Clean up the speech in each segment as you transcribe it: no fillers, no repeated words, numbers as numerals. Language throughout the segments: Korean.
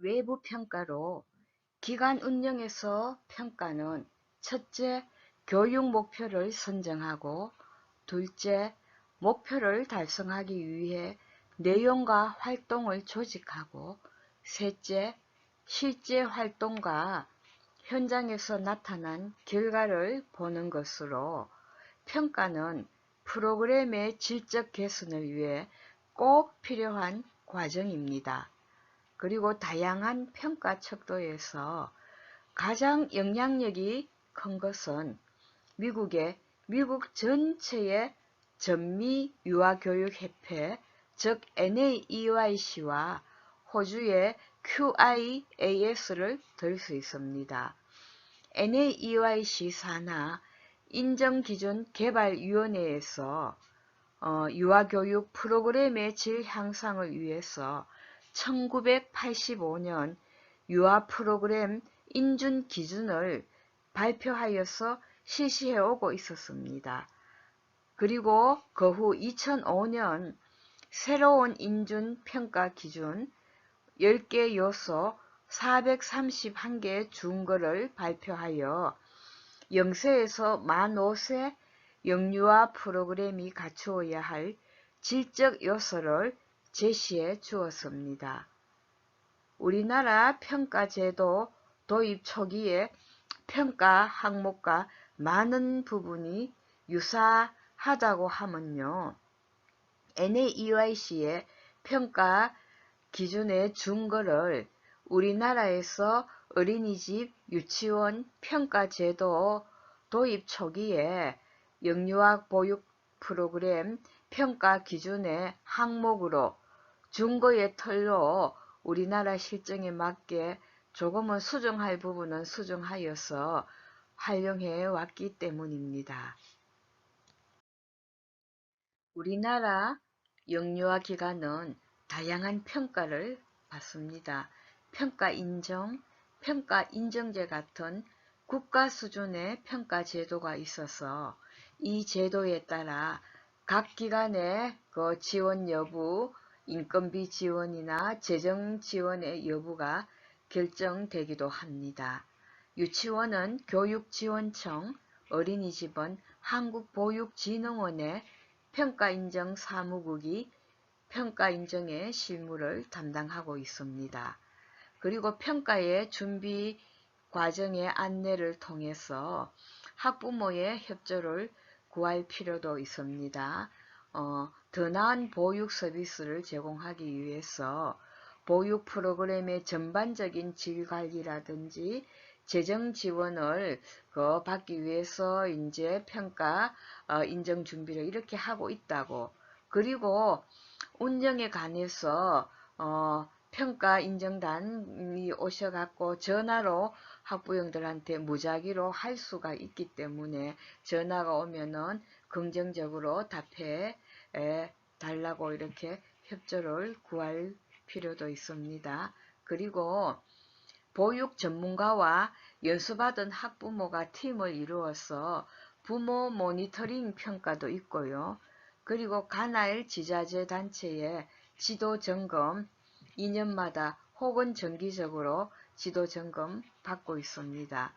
외부 평가로 기관 운영에서 평가는 첫째, 교육 목표를 선정하고 둘째, 목표를 달성하기 위해 내용과 활동을 조직하고 셋째, 실제 활동과 현장에서 나타난 결과를 보는 것으로 평가는 프로그램의 질적 개선을 위해 꼭 필요한 과정입니다. 그리고 다양한 평가 척도에서 가장 영향력이 큰 것은 미국의 미국 전체의 전미 유아교육협회 즉 NAEYC와 호주의 QIAS를 들 수 있습니다. NAEYC 산하 인정기준개발위원회에서 유아교육 프로그램의 질 향상을 위해서 1985년 유아 프로그램 인준 기준을 발표하여서 실시해 오고 있었습니다. 그리고 그 후 2005년 새로운 인준 평가 기준 10개 요소 431개의 준거를 발표하여 0세에서 만 5세 영유아 프로그램이 갖추어야 할 질적 요소를 제시해 주었습니다. 우리나라 평가제도 도입 초기에 평가 항목과 많은 부분이 유사하다고 하면요. NAEYC의 평가 기준의 준거를 우리나라에서 어린이집, 유치원 평가제도 도입 초기에 영유아 보육 프로그램 평가 기준의 항목으로 준거의 틀로 우리나라 실정에 맞게 조금은 수정할 부분은 수정하여서 활용해 왔기 때문입니다. 우리나라 영유아 기관은 다양한 평가를 받습니다. 평가 인정, 평가 인정제 같은 국가 수준의 평가 제도가 있어서 이 제도에 따라 각 기관의 그 지원 여부, 인건비 지원이나 재정 지원의 여부가 결정되기도 합니다. 유치원은 교육지원청, 어린이집은 한국보육진흥원의 평가인정 사무국이 평가인정의 실무를 담당하고 있습니다. 그리고 평가의 준비 과정의 안내를 통해서 학부모의 협조를 구할 필요도 있습니다. 더 나은 보육 서비스를 제공하기 위해서 보육 프로그램의 전반적인 질 관리라든지 재정 지원을 받기 위해서 이제 평가 인정 준비를 이렇게 하고 있다고. 그리고 운영에 관해서 평가 인정단이 오셔갖고 전화로 학부형들한테 무작위로 할 수가 있기 때문에 전화가 오면은 긍정적으로 답해 달라고 이렇게 협조를 구할 필요도 있습니다. 그리고 보육 전문가와 연수받은 학부모가 팀을 이루어서 부모 모니터링 평가도 있고요. 그리고 관할 지자체 단체의 지도 점검 2년마다 혹은 정기적으로 지도 점검 받고 있습니다.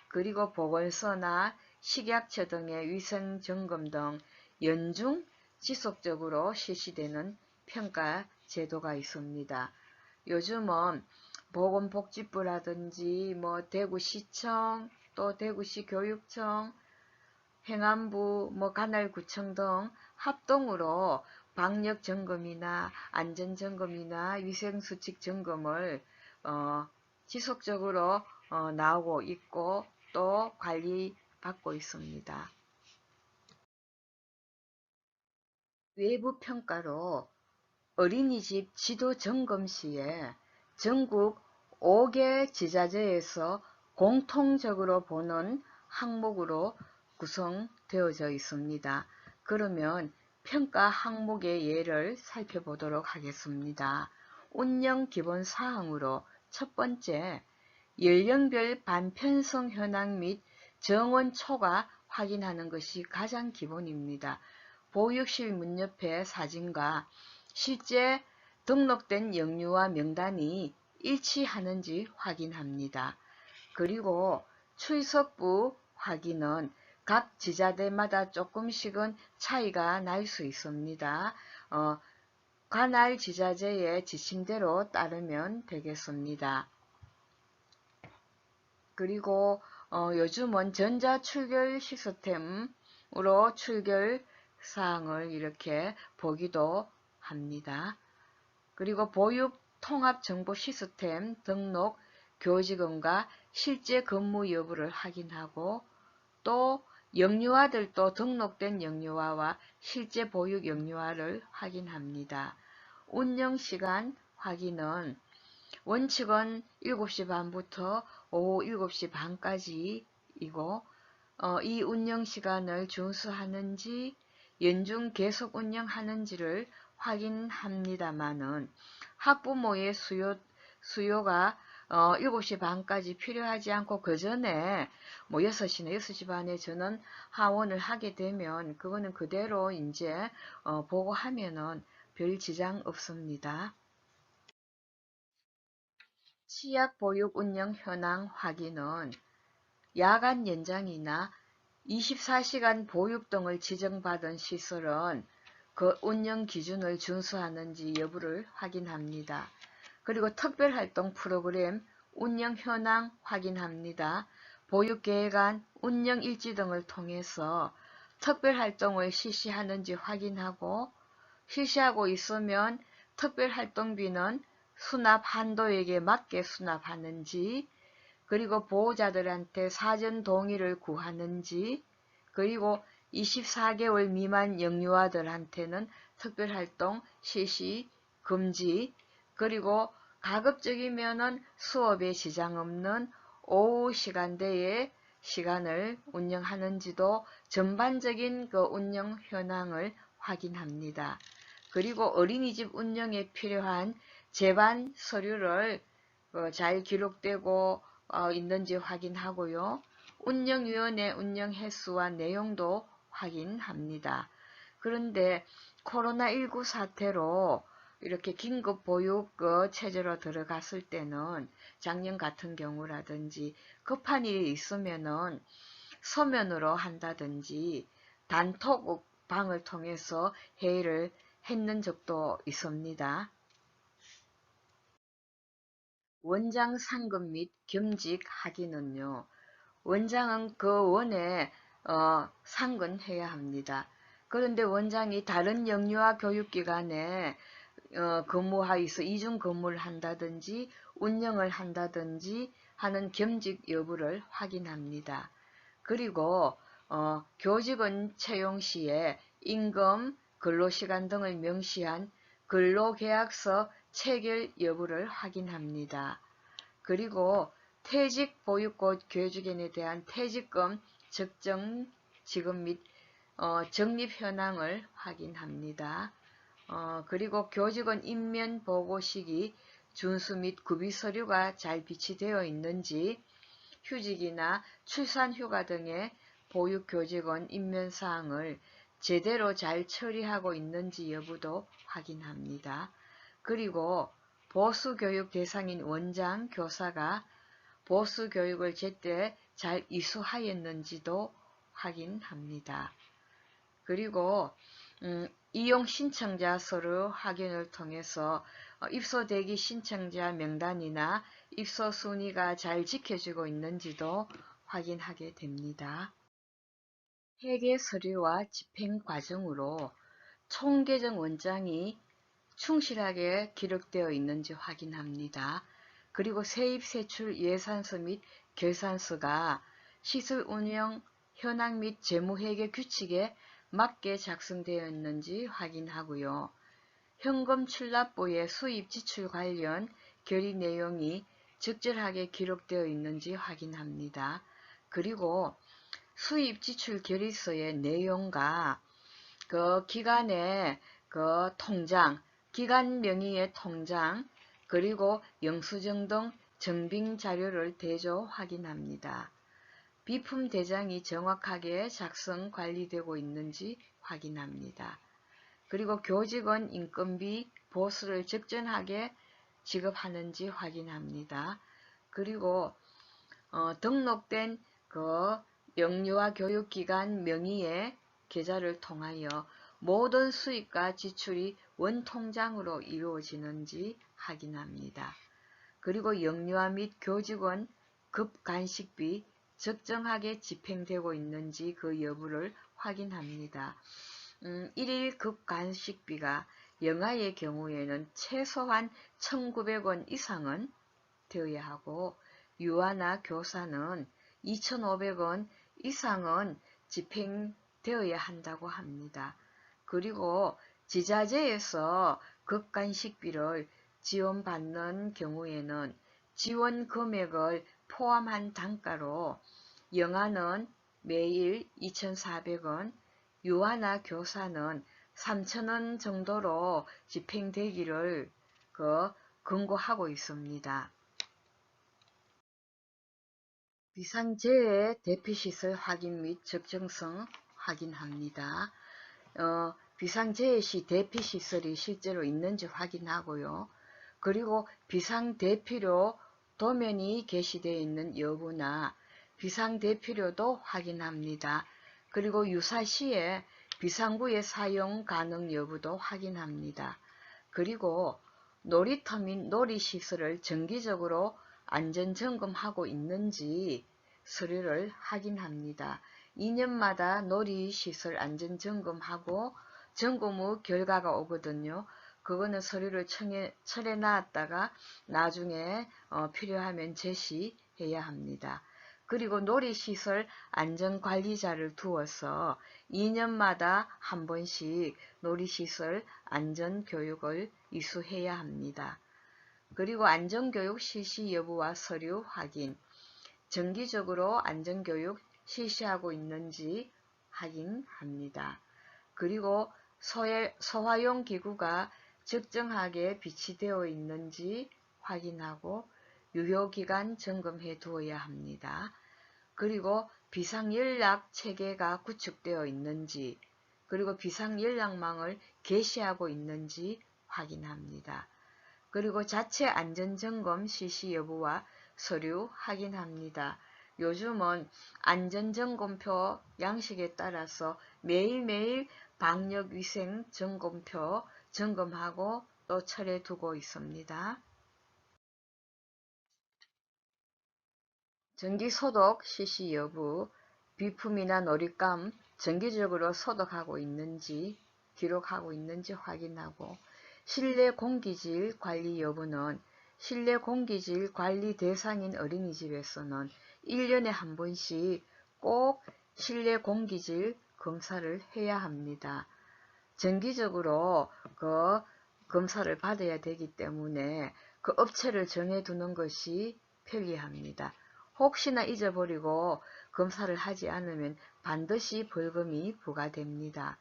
그리고 보건소나 식약처 등의 위생 점검 등 연중 지속적으로 실시되는 평가 제도가 있습니다. 요즘은 보건복지부라든지 대구시청, 또 대구시 교육청, 행안부, 관할구청 등 합동으로 방역 점검이나 안전 점검이나 위생 수칙 점검을 지속적으로 나오고 있고 또 관리받고 있습니다. 외부 평가로 어린이집 지도 점검 시에 전국 5개 지자체에서 공통적으로 보는 항목으로 구성되어져 있습니다. 그러면 평가 항목의 예를 살펴보도록 하겠습니다. 운영 기본 사항으로 첫 번째, 연령별 반편성 현황 및 정원 초과 확인하는 것이 가장 기본입니다. 보육실 문 옆에 사진과 실제 등록된 영유아 명단이 일치하는지 확인합니다. 그리고 출석부 확인은 각 지자대마다 조금씩은 차이가 날 수 있습니다. 관할 지자체의 지침대로 따르면 되겠습니다. 그리고 요즘은 전자출결 시스템으로 출결 사항을 이렇게 보기도 합니다. 그리고 보육 통합 정보 시스템 등록 교직원과 실제 근무 여부를 확인하고 또 영유아들도 등록된 영유아와 실제 보육 영유아를 확인합니다. 운영시간 확인은 원칙은 7시 반부터 오후 7시 반까지이고 이 운영시간을 준수하는지 연중 계속 운영하는지를 확인합니다마는 학부모의 수요가 7시 반까지 필요하지 않고 그 전에 뭐 6시나 6시 반에 전원 하원을 하게 되면 그거는 그대로 이제 보고하면은 별 지장 없습니다. 치약 보육 운영 현황 확인은 야간 연장이나 24시간 보육 등을 지정받은 시설은 그 운영 기준을 준수하는지 여부를 확인합니다. 그리고 특별활동 프로그램 운영 현황 확인합니다. 보육계획안, 운영일지 등을 통해서 특별활동을 실시하는지 확인하고 실시하고 있으면 특별활동비는 수납 한도액에 맞게 수납하는지 그리고 보호자들한테 사전 동의를 구하는지 그리고 24개월 미만 영유아들한테는 특별활동 실시 금지 그리고 가급적이면은 수업에 지장 없는 오후 시간대에 시간을 운영하는지도 전반적인 그 운영 현황을 확인합니다. 그리고 어린이집 운영에 필요한 제반 서류를 잘 기록되고 있는지 확인하고요. 운영위원회 운영 횟수와 내용도 확인합니다. 그런데 코로나19 사태로 이렇게 긴급 보육 체제로 들어갔을 때는 작년 같은 경우라든지 급한 일이 있으면은 서면으로 한다든지 단톡방을 통해서 회의를 했는 적도 있습니다. 원장 상급 및 겸직 하기는요. 원장은 그 원에 상근해야 합니다. 그런데 원장이 다른 영유아 교육기관에 근무하여서 이중 근무를 한다든지 운영을 한다든지 하는 겸직 여부를 확인합니다. 그리고 교직원 채용 시에 임금, 근로시간 등을 명시한 근로계약서 체결 여부를 확인합니다. 그리고 퇴직 보육고 교직원에 대한 퇴직금 적정 지급 및 적립 현황을 확인합니다. 그리고 교직원 인면 보고 시기 준수 및 구비 서류가 잘 비치되어 있는지 휴직이나 출산휴가 등의 보육교직원 인면사항을 제대로 잘 처리하고 있는지 여부도 확인합니다. 그리고 보수교육 대상인 원장, 교사가 보수교육을 제때 잘 이수하였는지도 확인합니다. 그리고 이용 신청자 서류 확인을 통해서 입소 대기 신청자 명단이나 입소 순위가 잘 지켜지고 있는지도 확인하게 됩니다. 회계 서류와 집행 과정으로 총계정 원장이 충실하게 기록되어 있는지 확인합니다. 그리고 세입 세출 예산서 및 결산서가 시설 운영 현황 및 재무회계 규칙에 맞게 작성되어 있는지 확인하고요. 현금 출납부의 수입 지출 관련 결의 내용이 적절하게 기록되어 있는지 확인합니다. 그리고 수입 지출 결의서의 내용과 그 기간의 그 통장, 기간 명의의 통장, 그리고 영수증 등 증빙 자료를 대조 확인합니다. 비품 대장이 정확하게 작성 관리되고 있는지 확인합니다. 그리고 교직원 인건비 보수를 적절하게 지급하는지 확인합니다. 그리고 등록된 그 영유아 교육기관 명의의 계좌를 통하여 모든 수입과 지출이 원통장으로 이루어지는지 확인합니다. 그리고 영유아 및 교직원 급간식비 적정하게 집행되고 있는지 그 여부를 확인합니다. 1일 급간식비가 영아의 경우에는 최소한 1,900원 이상은 되어야 하고 유아나 교사는 2,500원 이상은 집행되어야 한다고 합니다. 그리고 지자체에서 급간식비를 지원받는 경우에는 지원 금액을 포함한 단가로 영아는 매일 2,400원, 유아나 교사는 3,000원 정도로 집행되기를 권고하고 있습니다. 비상재해 대피시설 확인 및 적정성 확인합니다. 비상재해 시 대피시설이 실제로 있는지 확인하고요. 그리고 비상대피료 도면이 게시되어 있는 여부나 비상대피료도 확인합니다. 그리고 유사시에 비상구의 사용 가능 여부도 확인합니다. 그리고 놀이터 및 놀이시설을 정기적으로 안전점검하고 있는지 서류를 확인합니다. 2년마다 놀이시설 안전점검하고 점검 후 결과가 오거든요. 그거는 서류를 철해 놨다가 나중에 필요하면 제시해야 합니다. 그리고 놀이시설 안전관리자를 두어서 2년마다 한 번씩 놀이시설 안전교육을 이수해야 합니다. 그리고 안전교육 실시 여부와 서류 확인, 정기적으로 안전교육 실시하고 있는지 확인합니다. 그리고 소화용 기구가 적정하게 비치되어 있는지 확인하고 유효기간 점검해 두어야 합니다. 그리고 비상연락 체계가 구축되어 있는지, 그리고 비상연락망을 게시하고 있는지 확인합니다. 그리고 자체 안전점검 실시 여부와 서류 확인합니다. 요즘은 안전점검표 양식에 따라서 매일매일 방역위생 점검표 점검하고 또 철해 두고 있습니다. 전기소독 실시 여부, 비품이나 놀잇감 정기적으로 소독하고 있는지 기록하고 있는지 확인하고, 실내 공기질 관리 여부는 실내 공기질 관리 대상인 어린이집에서는 1년에 한 번씩 꼭 실내 공기질 검사를 해야 합니다. 정기적으로 그 검사를 받아야 되기 때문에 그 업체를 정해두는 것이 편리합니다. 혹시나 잊어버리고 검사를 하지 않으면 반드시 벌금이 부과됩니다.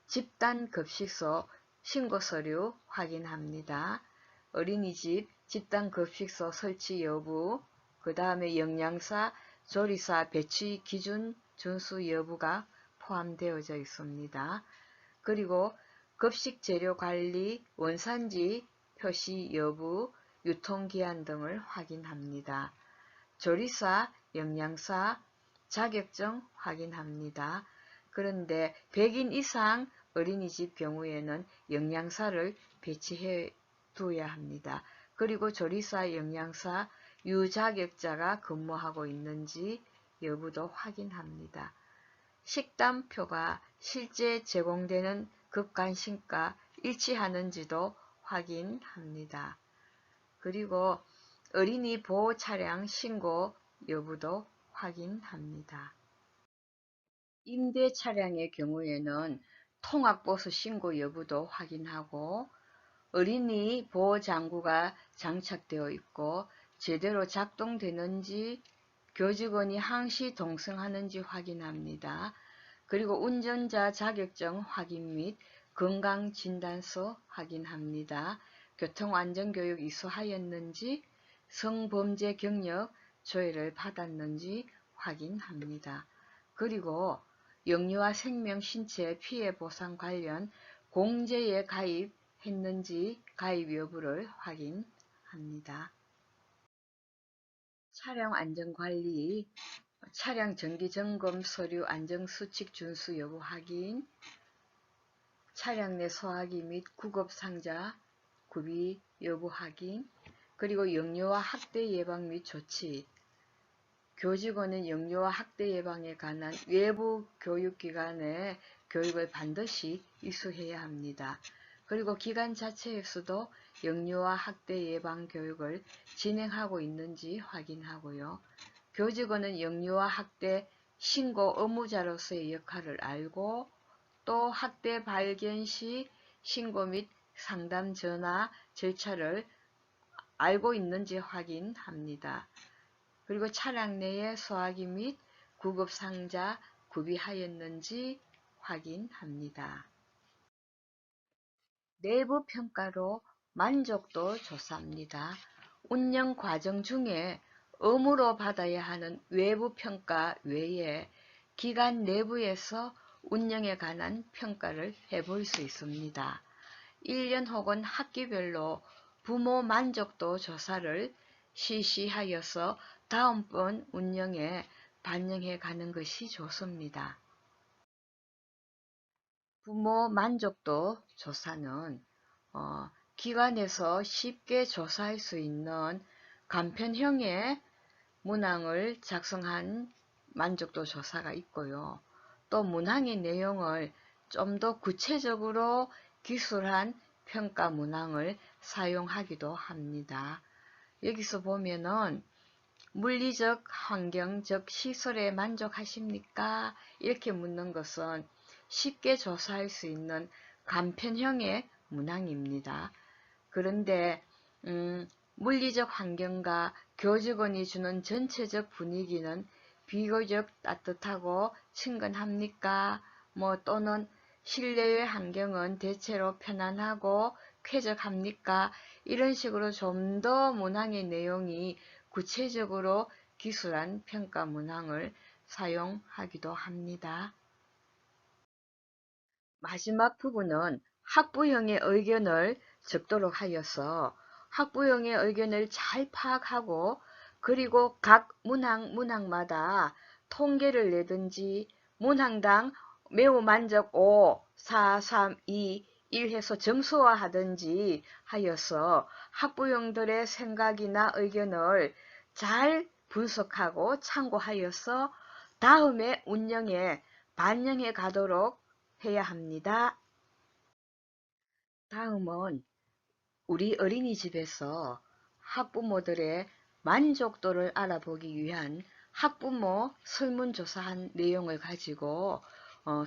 집단급식소 신고서류 확인합니다. 어린이집 집단급식소 설치 여부, 그 다음에 영양사, 조리사 배치 기준 준수 여부가 포함되어져 있습니다. 그리고 급식재료 관리, 원산지 표시 여부, 유통기한 등을 확인합니다. 조리사, 영양사 자격증 확인합니다. 그런데 100인 이상 어린이집 경우에는 영양사를 배치해 두어야 합니다. 그리고 조리사, 영양사 유자격자가 근무하고 있는지 여부도 확인합니다. 식단표가 실제 제공되는 급간식과 일치하는지도 확인합니다. 그리고 어린이 보호 차량 신고 여부도 확인합니다. 임대 차량의 경우에는 통학버스 신고 여부도 확인하고, 어린이 보호장구가 장착되어 있고 제대로 작동되는지 교직원이 항시 동승하는지 확인합니다. 그리고 운전자 자격증 확인 및 건강진단서 확인합니다. 교통안전교육 이수하였는지, 성범죄 경력 조회를 받았는지 확인합니다. 그리고 영유아 생명 신체 피해 보상 관련 공제에 가입했는지 가입 여부를 확인합니다. 합니다. 차량 안전관리, 차량 정기점검 서류 안전수칙 준수 여부 확인, 차량 내 소화기 및 구급상자 구비 여부 확인, 그리고 영유아 학대 예방 및 조치, 교직원은 영유아 학대 예방에 관한 외부 교육기관의 교육을 반드시 이수해야 합니다. 그리고 기관 자체에서도 영유아 학대 예방 교육을 진행하고 있는지 확인하고요. 교직원은 영유아 학대 신고 의무자로서의 역할을 알고 또 학대 발견 시 신고 및 상담 전화 절차를 알고 있는지 확인합니다. 그리고 차량 내에 소화기 및 구급상자 구비하였는지 확인합니다. 내부 평가로 만족도 조사합니다. 운영 과정 중에 의무로 받아야 하는 외부 평가 외에 기관 내부에서 운영에 관한 평가를 해볼 수 있습니다. 1년 혹은 학기별로 부모 만족도 조사를 실시하여서 다음번 운영에 반영해 가는 것이 좋습니다. 부모 만족도 조사는 기관에서 쉽게 조사할 수 있는 간편형의 문항을 작성한 만족도 조사가 있고요. 또 문항의 내용을 좀 더 구체적으로 기술한 평가 문항을 사용하기도 합니다. 여기서 보면은 물리적 환경, 즉 시설에 만족하십니까? 이렇게 묻는 것은 쉽게 조사할 수 있는 간편형의 문항입니다. 그런데 물리적 환경과 교직원이 주는 전체적 분위기는 비교적 따뜻하고 친근합니까? 또는 실내의 환경은 대체로 편안하고 쾌적합니까? 이런 식으로 좀 더 문항의 내용이 구체적으로 기술한 평가 문항을 사용하기도 합니다. 마지막 부분은 학부형의 의견을 적도록 하여서 학부형의 의견을 잘 파악하고 그리고 각 문항마다 통계를 내든지 문항당 매우 만족 5, 4, 3, 2, 1 해서 점수화하든지 하여서 학부형들의 생각이나 의견을 잘 분석하고 참고하여서 다음에 운영에 반영해 가도록 해야 합니다. 다음은 우리 어린이집에서 학부모들의 만족도를 알아보기 위한 학부모 설문조사한 내용을 가지고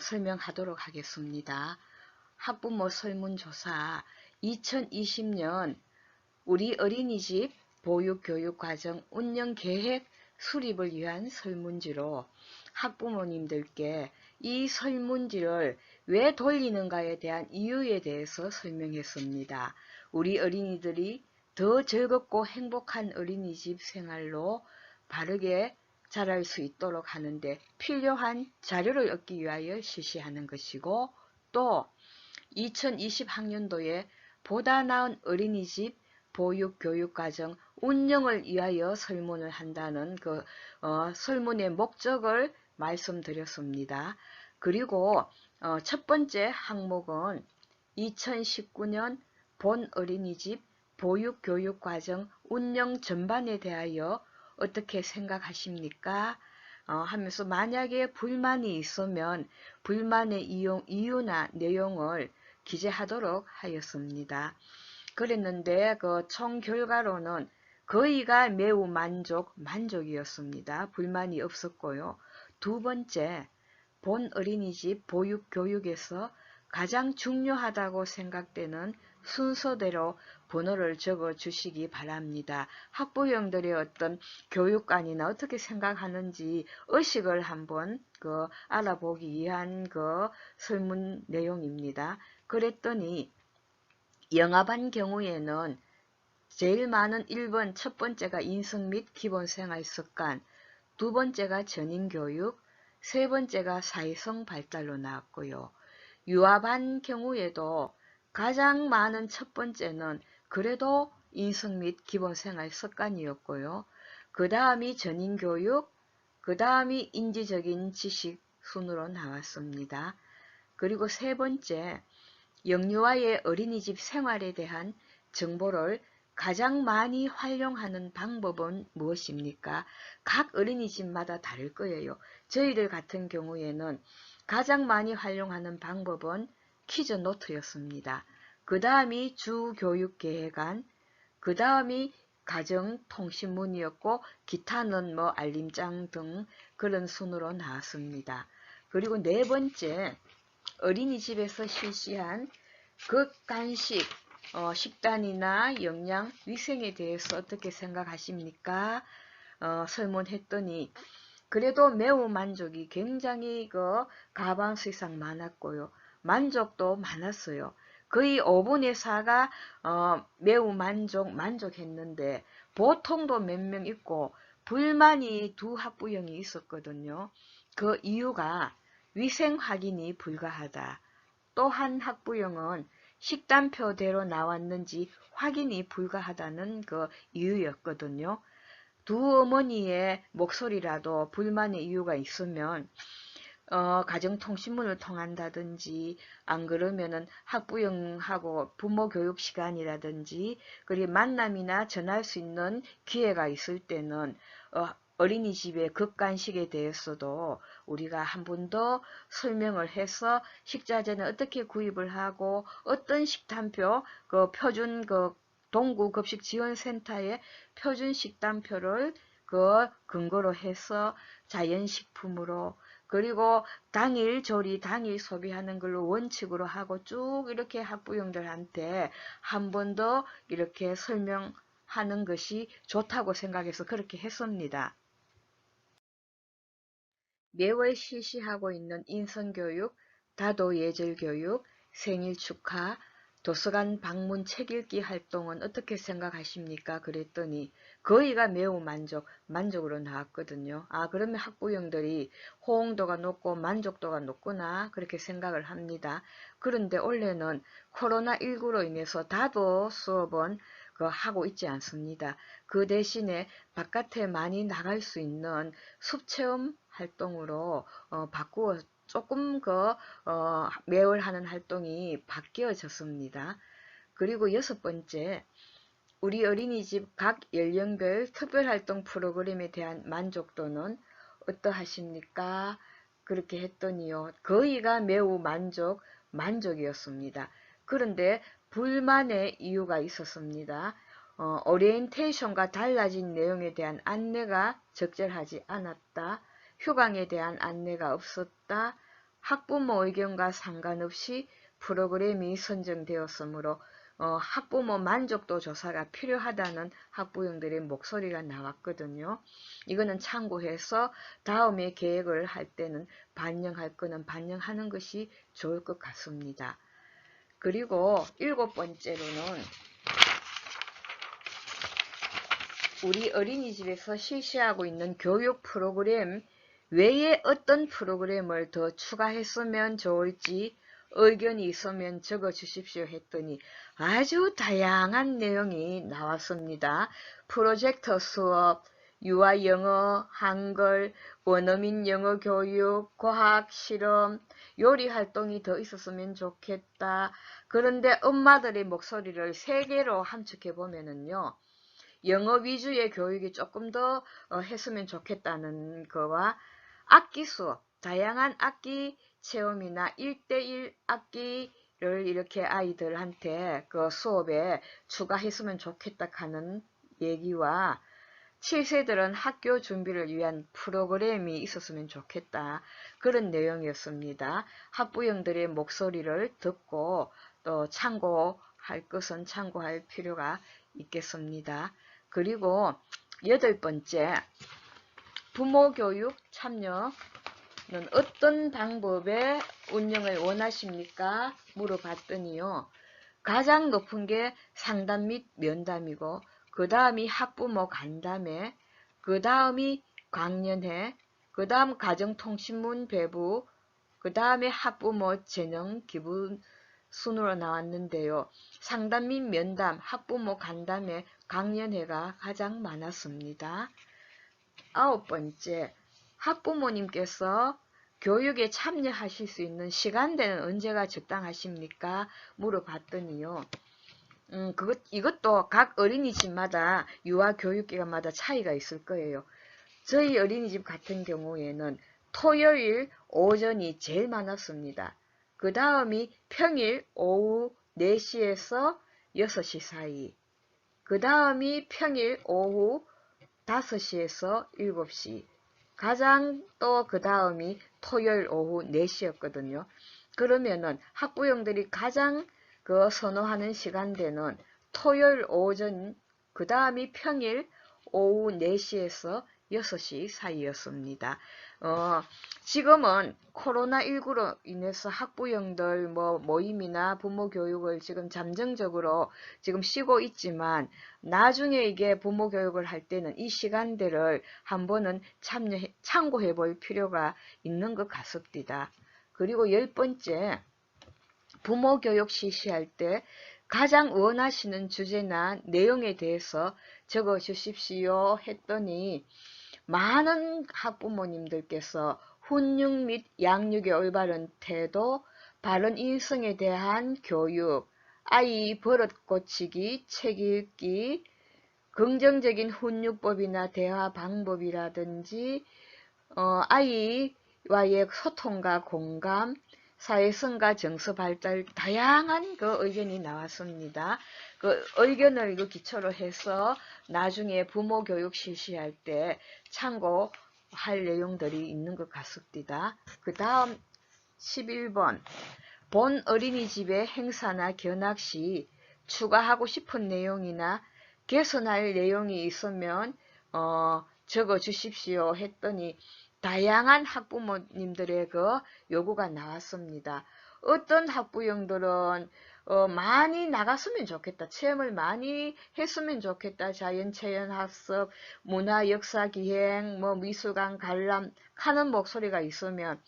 설명하도록 하겠습니다. 학부모 설문조사 2020년 우리 어린이집 보육교육과정 운영계획 수립을 위한 설문지로 학부모님들께 이 설문지를 왜 돌리는가에 대한 이유에 대해서 설명했습니다. 우리 어린이들이 더 즐겁고 행복한 어린이집 생활로 바르게 자랄 수 있도록 하는데 필요한 자료를 얻기 위하여 실시하는 것이고 또 2020학년도에 보다 나은 어린이집 보육교육과정 운영을 위하여 설문을 한다는 설문의 목적을 말씀드렸습니다. 그리고 첫 번째 항목은 2019년 본 어린이집 보육교육과정 운영 전반에 대하여 어떻게 생각하십니까? 하면서 만약에 불만이 있으면 불만의 이유나 내용을 기재하도록 하였습니다. 그랬는데 총 결과로는 거의가 매우 만족이었습니다. 불만이 없었고요. 두 번째, 본 어린이집 보육교육에서 가장 중요하다고 생각되는 순서대로 번호를 적어 주시기 바랍니다. 학부형들의 어떤 교육관이나 어떻게 생각하는지 의식을 한번 알아보기 위한 설문 내용입니다. 그랬더니 영아반 경우에는 제일 많은 1번 첫 번째가 인성 및 기본생활 습관, 두 번째가 전인교육, 세 번째가 사회성 발달로 나왔고요. 유아반 경우에도 가장 많은 첫 번째는 그래도 인성 및 기본생활 습관이었고요. 그 다음이 전인교육, 그 다음이 인지적인 지식 순으로 나왔습니다. 그리고 세 번째, 영유아의 어린이집 생활에 대한 정보를 가장 많이 활용하는 방법은 무엇입니까? 각 어린이집마다 다를 거예요. 저희들 같은 경우에는 가장 많이 활용하는 방법은 퀴즈 노트였습니다. 그 다음이 주교육계획안, 그 다음이 가정통신문이었고 기타는 뭐 알림장 등 그런 순으로 나왔습니다. 그리고 네 번째, 어린이집에서 실시한 극간식 식단이나 영양 위생에 대해서 어떻게 생각하십니까? 설문했더니 그래도 매우 만족이 굉장히 가반수 이상 많았고요. 만족도 많았어요. 거의 5분의 4가 매우 만족했는데 보통도 몇 명 있고 불만이 두 학부형이 있었거든요. 그 이유가 위생 확인이 불가하다. 또 한 학부형은 식단표대로 나왔는지 확인이 불가하다는 그 이유였거든요. 두 어머니의 목소리라도 불만의 이유가 있으면 가정통신문을 통한다든지 안 그러면은 학부형하고 부모 교육 시간이라든지 그리고 만남이나 전할 수 있는 기회가 있을 때는 어린이집의 극간식에 대해서도 우리가 한 번 더 설명을 해서 식자재는 어떻게 구입을 하고 어떤 식단표 그 표준 동구급식지원센터의 표준 식단표를 근거로 해서 자연식품으로 그리고 당일 조리, 당일 소비하는 걸로 원칙으로 하고 쭉 이렇게 학부형들한테 한 번 더 이렇게 설명하는 것이 좋다고 생각해서 그렇게 했습니다. 매월 실시하고 있는 인성교육, 다도예절교육, 생일축하, 도서관 방문 책 읽기 활동은 어떻게 생각하십니까? 그랬더니 거의가 매우 만족으로 나왔거든요. 아, 그러면 학부형들이 호응도가 높고 만족도가 높구나 그렇게 생각을 합니다. 그런데 올해는 코로나19로 인해서 다도 수업은 하고 있지 않습니다. 그 대신에 바깥에 많이 나갈 수 있는 숲체험 활동으로 바꾸어 조금 매월 하는 활동이 바뀌어졌습니다. 그리고 여섯 번째, 우리 어린이집 각 연령별 특별활동 프로그램에 대한 만족도는 어떠하십니까? 그렇게 했더니요. 거의가 매우 만족이었습니다. 그런데 불만의 이유가 있었습니다. 오리엔테이션과 달라진 내용에 대한 안내가 적절하지 않았다. 휴강에 대한 안내가 없었다. 학부모 의견과 상관없이 프로그램이 선정되었으므로 학부모 만족도 조사가 필요하다는 학부형들의 목소리가 나왔거든요. 이거는 참고해서 다음에 계획을 할 때는 반영할 거는 반영하는 것이 좋을 것 같습니다. 그리고 일곱 번째로는 우리 어린이집에서 실시하고 있는 교육 프로그램 외에 어떤 프로그램을 더 추가했으면 좋을지 의견이 있으면 적어 주십시오 했더니 아주 다양한 내용이 나왔습니다. 프로젝터 수업, 유아 영어, 한글, 원어민 영어 교육, 과학 실험, 요리 활동이 더 있었으면 좋겠다. 그런데 엄마들의 목소리를 세 개로 함축해 보면은요. 영어 위주의 교육이 조금 더 했으면 좋겠다는 거와 악기 수업, 다양한 악기 체험이나 1대1 악기를 이렇게 아이들한테 그 수업에 추가했으면 좋겠다 하는 얘기와 7세들은 학교 준비를 위한 프로그램이 있었으면 좋겠다. 그런 내용이었습니다. 학부형들의 목소리를 듣고 또 참고할 것은 참고할 필요가 있겠습니다. 그리고 여덟 번째, 부모교육 참여는 어떤 방법의 운영을 원하십니까? 물어봤더니요. 가장 높은 게 상담 및 면담이고 그 다음이 학부모 간담회, 그 다음이 강연회, 그 다음 가정통신문 배부, 그 다음에 학부모 재능 기부 순으로 나왔는데요. 상담 및 면담, 학부모 간담회, 강연회가 가장 많았습니다. 9번째, 학부모님께서 교육에 참여하실 수 있는 시간대는 언제가 적당하십니까? 물어봤더니요. 이것도 각 어린이집마다 유아교육기관마다 차이가 있을 거예요. 저희 어린이집 같은 경우에는 토요일 오전이 제일 많았습니다. 그 다음이 평일 오후 4시에서 6시 사이. 그 다음이 평일 오후 5시에서 7시. 가장 또 그 다음이 토요일 오후 4시였거든요. 그러면은 학부형들이 가장 선호하는 시간대는 토요일 오전, 그 다음이 평일 오후 4시에서 6시 사이였습니다. 지금은 코로나19로 인해서 학부형들 모임이나 부모 교육을 지금 잠정적으로 지금 쉬고 있지만 나중에 이게 부모 교육을 할 때는 이 시간대를 한번은 참고해 볼 필요가 있는 것 같습니다. 그리고 10번째, 부모 교육 실시할 때 가장 원하시는 주제나 내용에 대해서 적어 주십시오 했더니 많은 학부모님들께서 훈육 및 양육의 올바른 태도, 바른 인성에 대한 교육, 아이 버릇 고치기, 책 읽기, 긍정적인 훈육법이나 대화 방법이라든지 아이와의 소통과 공감, 사회성과 정서 발달, 다양한 의견이 나왔습니다. 그 의견을 기초로 해서 나중에 부모 교육 실시할 때 참고할 내용들이 있는 것 같습니다. 그 다음 11번, 본 어린이집의 행사나 견학 시 추가하고 싶은 내용이나 개선할 내용이 있으면 적어 주십시오 했더니 다양한 학부모님들의 요구가 나왔습니다. 어떤 학부형들은 많이 나갔으면 좋겠다. 체험을 많이 했으면 좋겠다. 자연체험학습, 문화, 역사, 기행, 미술관 관람 하는 목소리가 있으면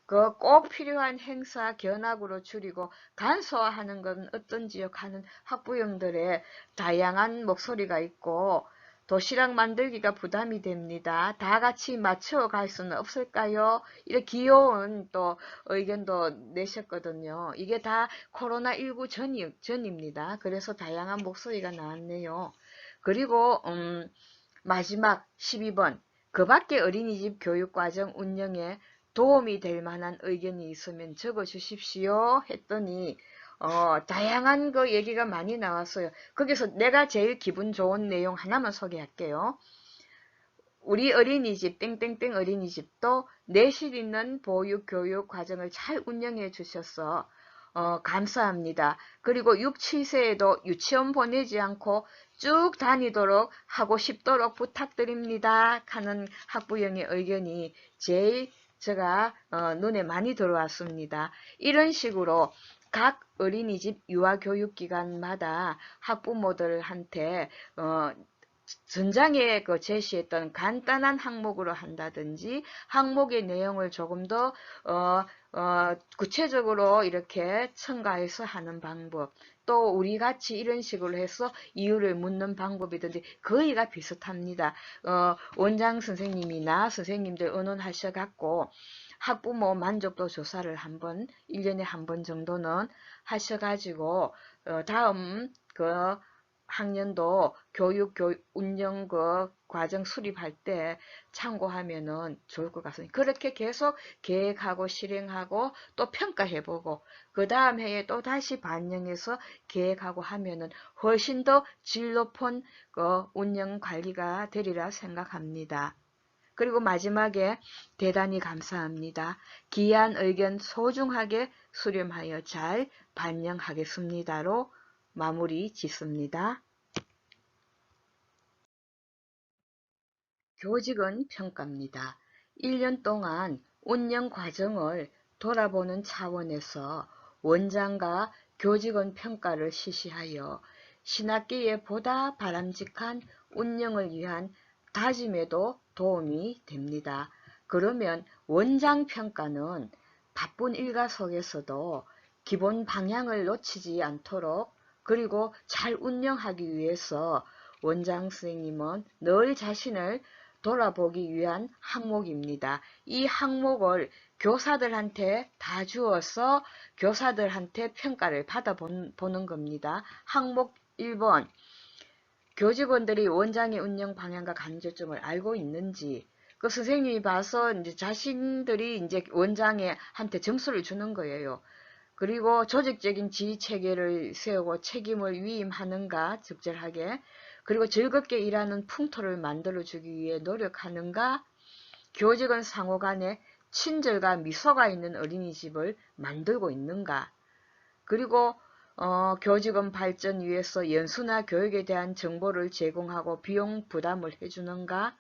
꼭 필요한 행사 견학으로 줄이고 간소화하는 건 어떤지요 하는 학부형들의 다양한 목소리가 있고 도시락 만들기가 부담이 됩니다. 다 같이 맞춰 갈 수는 없을까요? 이렇게 귀여운 또 의견도 내셨거든요. 이게 다 코로나19 전입니다. 그래서 다양한 목소리가 나왔네요. 그리고 마지막 12번, 그 밖에 어린이집 교육과정 운영에 도움이 될 만한 의견이 있으면 적어 주십시오 했더니 다양한 얘기가 많이 나왔어요. 거기서 내가 제일 기분 좋은 내용 하나만 소개할게요. 우리 어린이집 땡땡땡 어린이집도 내실 있는 보육 교육 과정을 잘 운영해 주셔서 감사합니다. 그리고 6, 7세에도 유치원 보내지 않고 쭉 다니도록 하고 싶도록 부탁드립니다 하는 학부형의 의견이 제일 제가 눈에 많이 들어왔습니다. 이런 식으로 각 어린이집 유아교육기관마다 학부모들한테 전장에 제시했던 간단한 항목으로 한다든지 항목의 내용을 조금 더 구체적으로 이렇게 첨가해서 하는 방법, 또 우리 같이 이런 식으로 해서 이유를 묻는 방법이든지 거의가 비슷합니다. 원장 선생님이나 선생님들 의논하셔갖고 학부모 만족도 조사를 한번 1년에 한 번 정도는 하셔가지고 다음 학년도 교육 운영 과정 수립할 때 참고하면은 좋을 것 같습니다. 그렇게 계속 계획하고 실행하고 또 평가해보고 그 다음 해에 또 다시 반영해서 계획하고 하면은 훨씬 더 질 높은 운영 관리가 되리라 생각합니다. 그리고 마지막에 대단히 감사합니다. 귀한 의견 소중하게 수렴하여 잘 반영하겠습니다로 마무리 짓습니다. 교직원 평가입니다. 1년 동안 운영 과정을 돌아보는 차원에서 원장과 교직원 평가를 실시하여 신학기에 보다 바람직한 운영을 위한 다짐에도 도움이 됩니다. 그러면 원장 평가는 바쁜 일과 속에서도 기본 방향을 놓치지 않도록 그리고 잘 운영하기 위해서 원장 선생님은 늘 자신을 돌아보기 위한 항목입니다. 이 항목을 교사들한테 다 주어서 교사들한테 평가를 받아보는 겁니다. 항목 1번, 교직원들이 원장의 운영 방향과 강조점을 알고 있는지, 그 선생님이 봐서 이제 자신들이 이제 원장한테 점수를 주는 거예요. 그리고 조직적인 지휘 체계를 세우고 책임을 위임하는가, 적절하게. 그리고 즐겁게 일하는 풍토를 만들어주기 위해 노력하는가, 교직원 상호 간에 친절과 미소가 있는 어린이집을 만들고 있는가, 그리고 교직원 발전 위해서 연수나 교육에 대한 정보를 제공하고 비용 부담을 해주는가,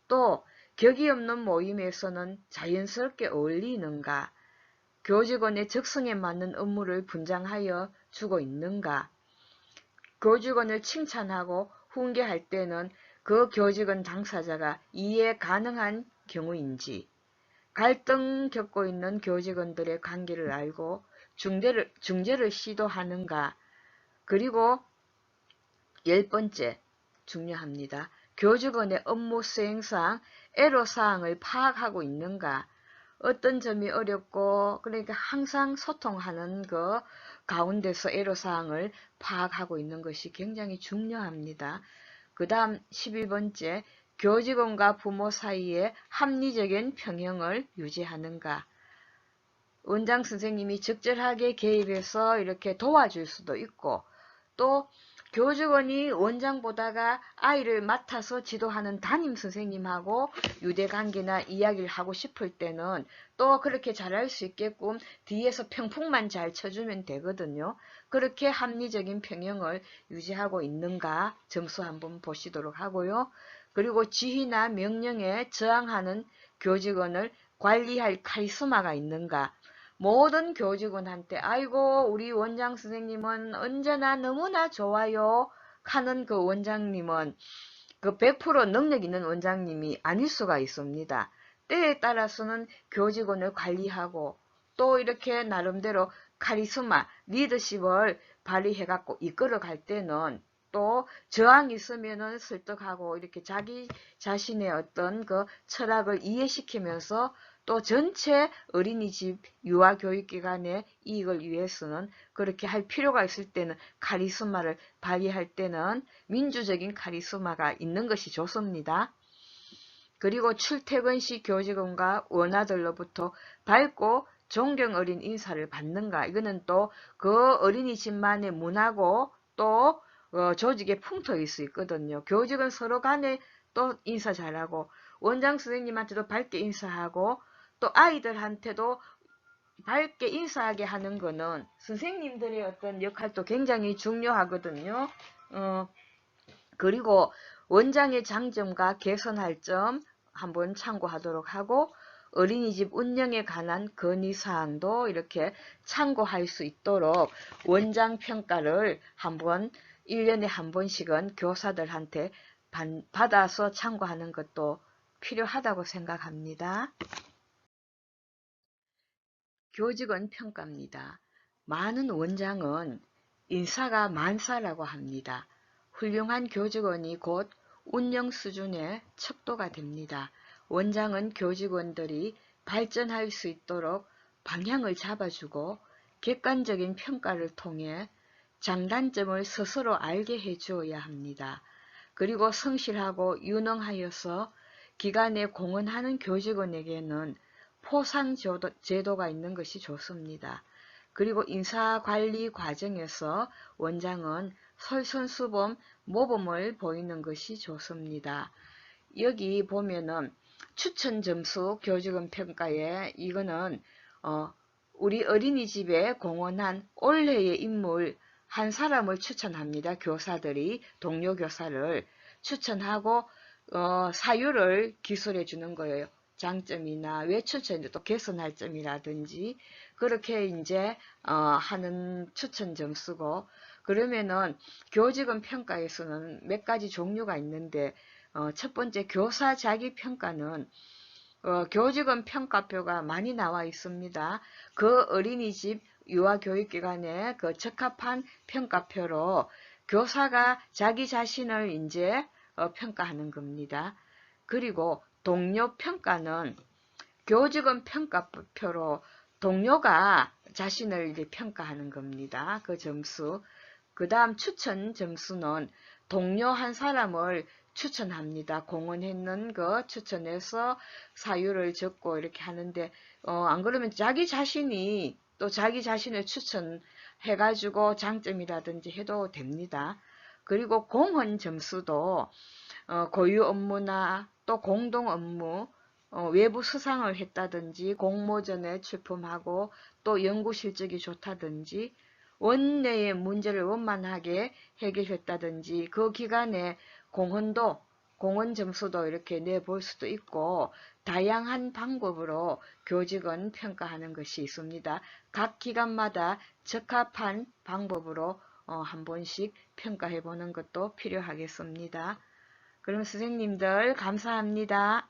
또 격이 없는 모임에서는 자연스럽게 어울리는가, 교직원의 적성에 맞는 업무를 분장하여 주고 있는가, 교직원을 칭찬하고 훈계할 때는 그 교직원 당사자가 이해 가능한 경우인지, 갈등 겪고 있는 교직원들의 관계를 알고 중재를 시도하는가, 그리고 10번째 중요합니다. 교직원의 업무 수행상 애로사항을 파악하고 있는가, 어떤 점이 어렵고 그러니까 항상 소통하는 그 가운데서 애로사항을 파악하고 있는 것이 굉장히 중요합니다. 그 다음 11번째, 교직원과 부모 사이에 합리적인 평형을 유지하는가. 원장 선생님이 적절하게 개입해서 이렇게 도와줄 수도 있고, 또 교직원이 원장보다가 아이를 맡아서 지도하는 담임 선생님하고 유대관계나 이야기를 하고 싶을 때는 또 그렇게 잘할 수 있게끔 뒤에서 평풍만 잘 쳐주면 되거든요. 그렇게 합리적인 평형을 유지하고 있는가 점수 한번 보시도록 하고요. 그리고 지휘나 명령에 저항하는 교직원을 관리할 카리스마가 있는가. 모든 교직원한테 아이고 우리 원장 선생님은 언제나 너무나 좋아요 하는 그 원장님은 그 100% 능력 있는 원장님이 아닐 수가 있습니다. 때에 따라서는 교직원을 관리하고 또 이렇게 나름대로 카리스마, 리더십을 발휘해갖고 이끌어갈 때는 또 저항이 있으면은 설득하고 이렇게 자기 자신의 어떤 그 철학을 이해시키면서 또 전체 어린이집 유아교육기관의 이익을 위해서는 그렇게 할 필요가 있을 때는 카리스마를 발휘할 때는 민주적인 카리스마가 있는 것이 좋습니다. 그리고 출퇴근 시 교직원과 원아들로부터 밝고 존경 어린 인사를 받는가. 이거는 또 그 어린이집만의 문화고 또 조직의 풍토일 수 있거든요. 교직원 서로 간에 또 인사 잘하고 원장 선생님한테도 밝게 인사하고 또 아이들한테도 밝게 인사하게 하는 거는 선생님들의 어떤 역할도 굉장히 중요하거든요. 그리고 원장의 장점과 개선할 점 한번 참고하도록 하고 어린이집 운영에 관한 건의사항도 이렇게 참고할 수 있도록 원장 평가를 한번 1년에 한 번씩은 교사들한테 받아서 참고하는 것도 필요하다고 생각합니다. 교직원 평가입니다. 많은 원장은 인사가 만사라고 합니다. 훌륭한 교직원이 곧 운영 수준의 척도가 됩니다. 원장은 교직원들이 발전할 수 있도록 방향을 잡아주고 객관적인 평가를 통해 장단점을 스스로 알게 해주어야 합니다. 그리고 성실하고 유능하여서 기관에 공헌하는 교직원에게는 포상 제도가 있는 것이 좋습니다. 그리고 인사관리 과정에서 원장은 솔선수범, 모범을 보이는 것이 좋습니다. 여기 보면은 추천 점수 교직원 평가에 이거는 우리 어린이집에 공헌한 올해의 인물 한 사람을 추천합니다. 교사들이 동료 교사를 추천하고 사유를 기술해 주는 거예요. 장점이나 왜 추천인지 또 개선할 점이라든지 그렇게 이제 하는 추천 점수고, 그러면은 교직원 평가에서는 몇 가지 종류가 있는데 첫 번째 교사 자기 평가는 교직원 평가표가 많이 나와 있습니다. 그 어린이집 유아교육기관에 그 적합한 평가표로 교사가 자기 자신을 이제 평가하는 겁니다. 그리고 동료 평가는 교직원 평가표로 동료가 자신을 이제 평가하는 겁니다. 그 점수. 그 다음 추천 점수는 동료 한 사람을 추천합니다. 공헌했는 거 추천해서 사유를 적고 이렇게 하는데 안 그러면 자기 자신이 또 자기 자신을 추천해가지고 장점이라든지 해도 됩니다. 그리고 공헌 점수도 고유 업무나 또 공동 업무, 외부 수상을 했다든지 공모전에 출품하고 또 연구 실적이 좋다든지 원내의 문제를 원만하게 해결했다든지 그 기간에 공헌 점수도 이렇게 내볼 수도 있고 다양한 방법으로 교직원 평가하는 것이 있습니다. 각 기관마다 적합한 방법으로 한 번씩 평가해 보는 것도 필요하겠습니다. 그럼 선생님들 감사합니다.